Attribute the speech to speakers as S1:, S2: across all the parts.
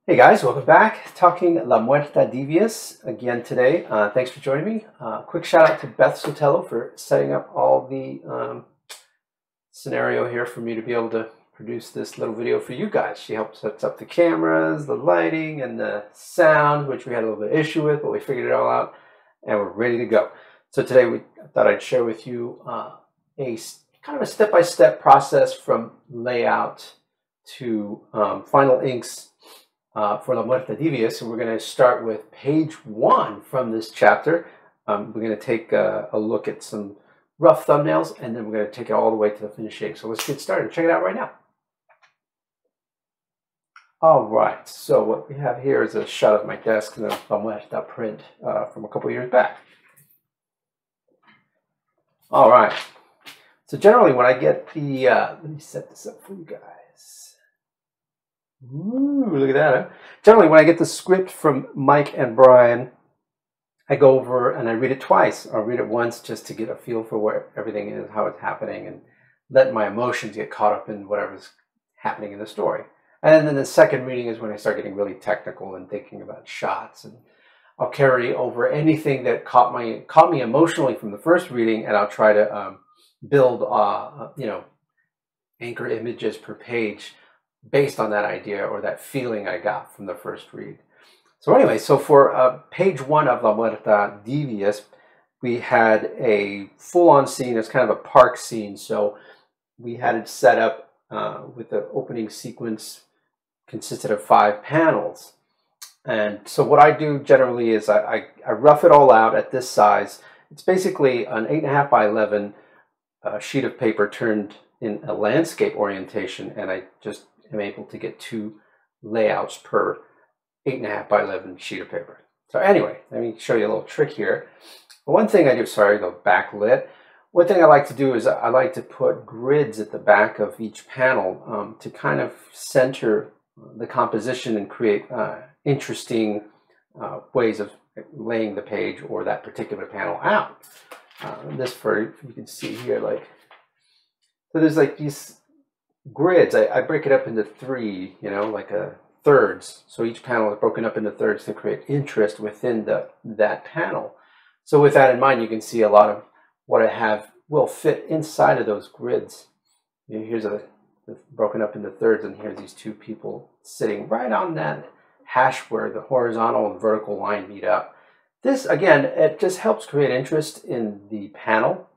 S1: Hey guys, welcome back. Talking La Muerta Devious again today. Thanks for joining me. Quick shout out to Beth Sotelo for setting up all the scenario here for me to be able to produce this little video for you guys. She helped set up the cameras, the lighting, and the sound, which we had a little bit of issue with, but we figured it all out and we're ready to go. So today I thought I'd share with you a kind of a step-by-step process from layout to final inks for La Muerta Devious, and we're going to start with page 1 from this chapter. We're going to take a look at some rough thumbnails, and then we're going to take it all the way to the finishing. So let's get started. Check it out right now. All right, so what we have here is a shot of my desk and the La Muerta print from a couple years back. All right, so generally when I get the, let me set this up for you guys. Ooh, look at that. Huh? Generally, when I get the script from Mike and Brian, I go over and I read it twice. I'll read it once just to get a feel for where everything is, how it's happening, and let my emotions get caught up in whatever's happening in the story. And then the second reading is when I start getting really technical and thinking about shots. And I'll carry over anything that caught me emotionally from the first reading, and I'll try to build, anchor images per page based on that idea or that feeling I got from the first read. So anyway, so for page 1 of La Muerta Devious, we had a full-on scene. It's kind of a park scene. So we had it set up with the opening sequence consisted of 5 panels. And so what I do generally is I rough it all out at this size. It's basically an 8.5 by 11 sheet of paper turned in a landscape orientation, and I just am able to get 2 layouts per 8.5 by 11 sheet of paper. So anyway, let me show you a little trick here. One thing I do, sorry, the backlit. One thing I like to do is I like to put grids at the back of each panel to kind of center the composition and create interesting ways of laying the page or that particular panel out. This for, you can see here, like, so there's like these grids. I break it up into 3, like thirds. So each panel is broken up into thirds to create interest within that panel. So with that in mind, you can see a lot of what I have will fit inside of those grids. Here's broken up into thirds, and here's these 2 people sitting right on that hash where the horizontal and vertical line meet up. This, again, it just helps create interest in the panel.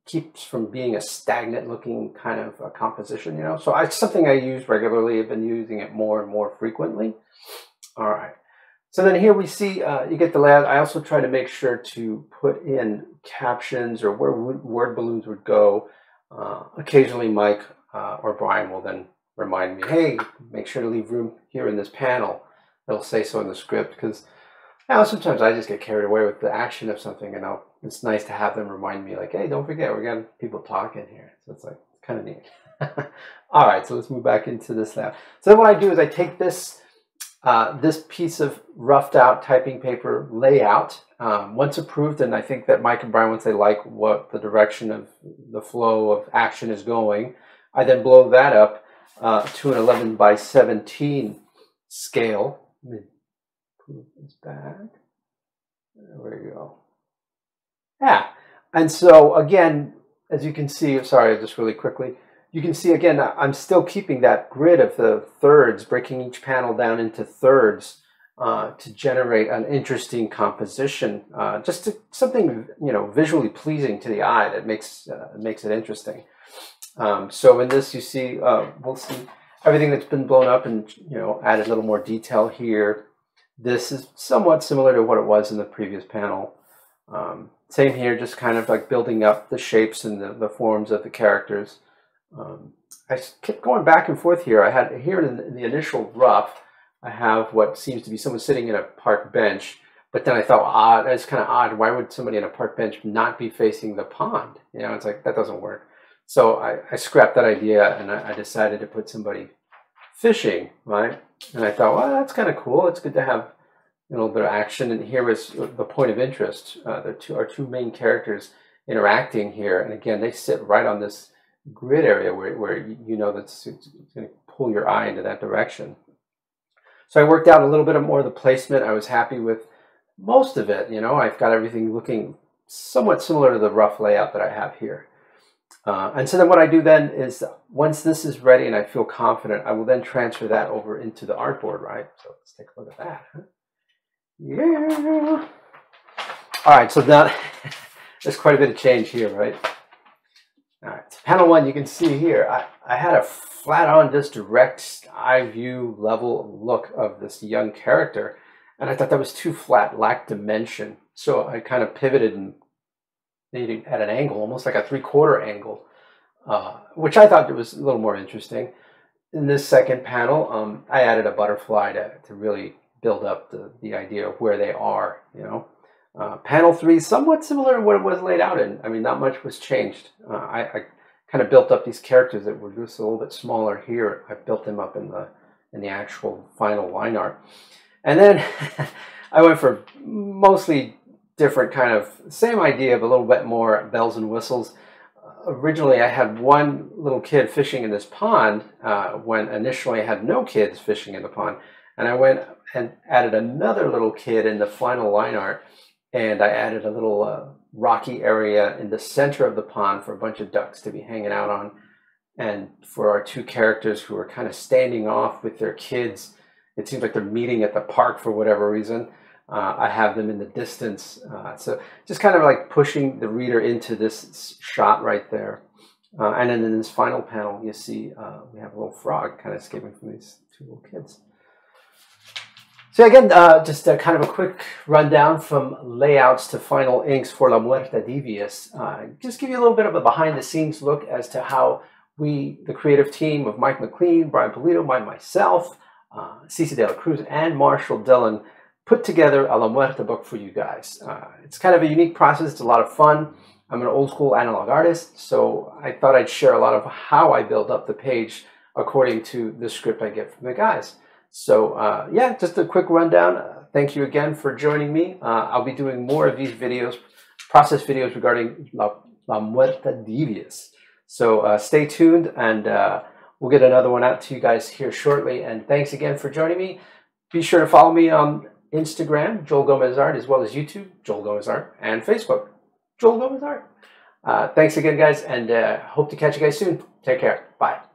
S1: Keeps from being a stagnant looking kind of a composition, So it's something I use regularly. I've been using it more and more frequently. All right. So then here we see, you get the layout. I also try to make sure to put in captions or where word balloons would go. Occasionally Mike or Brian will then remind me, hey, make sure to leave room here in this panel. They'll say so in the script, because sometimes I just get carried away with the action of something, and it's nice to have them remind me, like, hey, don't forget, we got people talking here. So it's like, it's kind of neat. All right, so let's move back into this now. So then what I do is I take this piece of roughed out typing paper layout. Once approved, and I think that Mike and Brian, once they like what the direction of the flow of action is going, I then blow that up to an 11 by 17 scale. Move this back. There we go. Yeah, and so again, as you can see, sorry, just really quickly, you can see again, I'm still keeping that grid of the thirds, breaking each panel down into thirds to generate an interesting composition, just something visually pleasing to the eye that makes it interesting. So in this, you see, we'll see everything that's been blown up and added a little more detail here. This is somewhat similar to what it was in the previous panel. Same here, just kind of like building up the shapes and the forms of the characters. I kept going back and forth here. I had here in the initial rough, I have what seems to be someone sitting in a park bench, but then I thought, it's kind of odd. Why would somebody in a park bench not be facing the pond? It's like, that doesn't work. So I scrapped that idea, and I decided to put somebody fishing, right? And I thought, well, that's kind of cool. It's good to have a little bit of action. And here is the point of interest. Our 2 main characters interacting here. And again, they sit right on this grid area where that's it's going to pull your eye into that direction. So I worked out a little bit more of the placement. I was happy with most of it. You know, I've got everything looking somewhat similar to the rough layout that I have here. And so then what I do then is, once this is ready and I feel confident, I will then transfer that over into the artboard, right? So let's take a look at that. Yeah. All right, so now there's quite a bit of change here, right? All right, so panel 1, you can see here, I had a flat-on, just direct eye view level look of this young character, and I thought that was too flat, lacked dimension. So I kind of pivoted and made it at an angle, almost like a 3/4 angle, which I thought was a little more interesting. In this second panel, I added a butterfly to really build up the idea of where they are, you know. Panel 3, somewhat similar to what it was laid out in. I mean, not much was changed. I kind of built up these characters that were just a little bit smaller here. I built them up in the actual final line art. And then I went for mostly different kind of, same idea, but a little bit more bells and whistles. Originally, I had one little kid fishing in this pond when initially I had no kids fishing in the pond. And I went and added another little kid in the final line art. And I added a little rocky area in the center of the pond for a bunch of ducks to be hanging out on. And for our two characters who are kind of standing off with their kids, it seems like they're meeting at the park for whatever reason. I have them in the distance. So just kind of like pushing the reader into this shot right there. And then in this final panel, you see we have a little frog kind of escaping from these two little kids. So again, just kind of a quick rundown from layouts to final inks for La Muerta Devious. Just give you a little bit of a behind-the-scenes look as to how we, the creative team of Mike McLean, Brian Polito, myself, Cece De La Cruz, and Marshall Dillon, put together a La Muerta book for you guys. It's kind of a unique process. It's a lot of fun. I'm an old school analog artist, so I thought I'd share a lot of how I build up the page according to the script I get from the guys. So yeah, just a quick rundown. Thank you again for joining me. I'll be doing more of these videos, process videos regarding La Muerta Devious. So stay tuned, and we'll get another one out to you guys here shortly. And thanks again for joining me. Be sure to follow me on Instagram, Joel Gomez Art, as well as YouTube, Joel Gomez Art, and Facebook, Joel Gomez Art. Thanks again, guys, and hope to catch you guys soon. Take care. Bye.